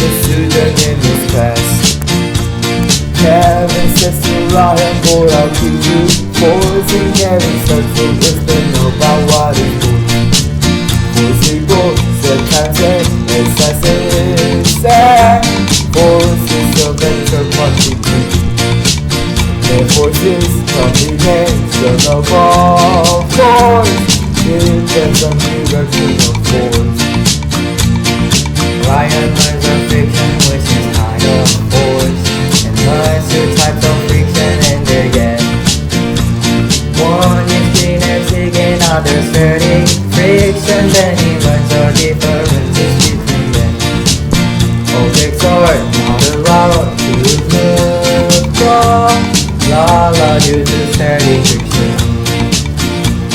a student in his class. Kevin says to Ryan, boy, I'll keep you forcing Kevin starts to listen about what is good. Forcing goes at times and as I say, forces a better quantity. The forces combination of all force depends on direction of force. Ryan learns of fiction which is kind of force, and learns two types of friction and they get. One is kinetic and other static friction, then he learns the differences between them. Objects are not allowed to move from la la due to static friction.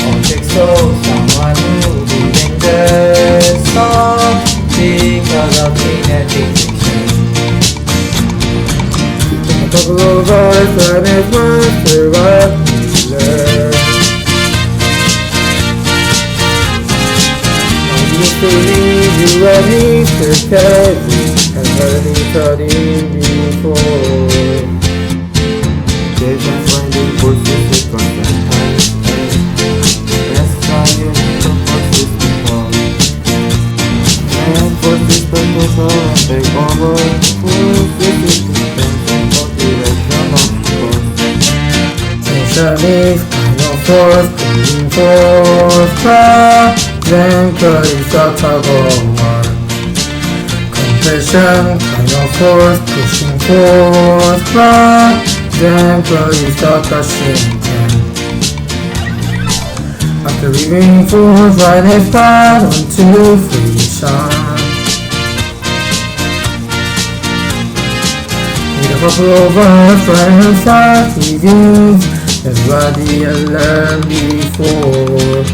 Objects so someone moving in the song because of kinetic friction. A couple of us and it's master what we learn. I'm used to leave you ready to tell you and already studied before. There's a finding forces with constant time. That's why you need to forces before. And forces proposal and take over. Forces is depends on the direction of force. Tension is kind of force, pulling force, then cutting the tug of war. Compression, kind of force, pushing force, then produce the crushing end. After leaving force, right and start onto friction. With a couple of us, right and start reviews. That's what I learned before.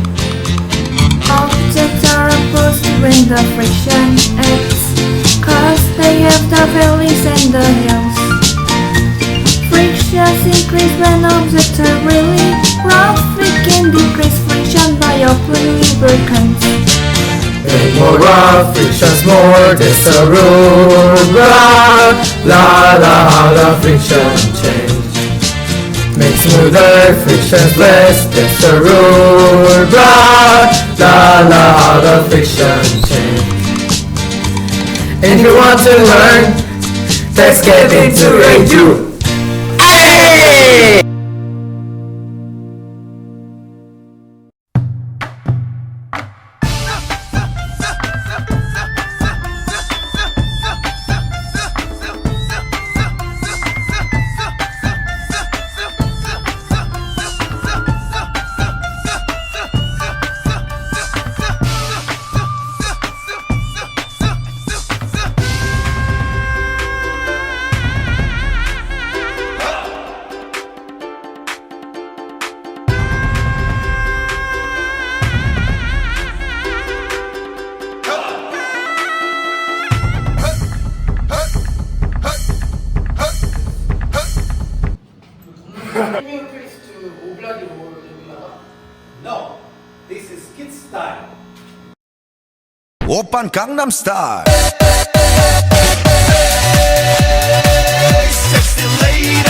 Objects are opposed when the friction acts, cause they have the valleys and the hills. Frictions increase when objects are really rough. We can decrease friction by open lubricants. Make more rough, friction's more, that's the rule. Blah, la la, how the friction change. Make smoother, friction's less, that's the rule. Blah, la la, how the friction change. And if you want to learn, let's get into it. Hey! No, this is kid style. Oppan Gangnam Style. Sexy lady.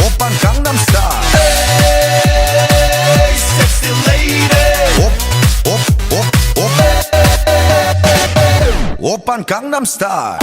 Oppan Gangnam Style. Sexy lady. Oppan Gangnam Style.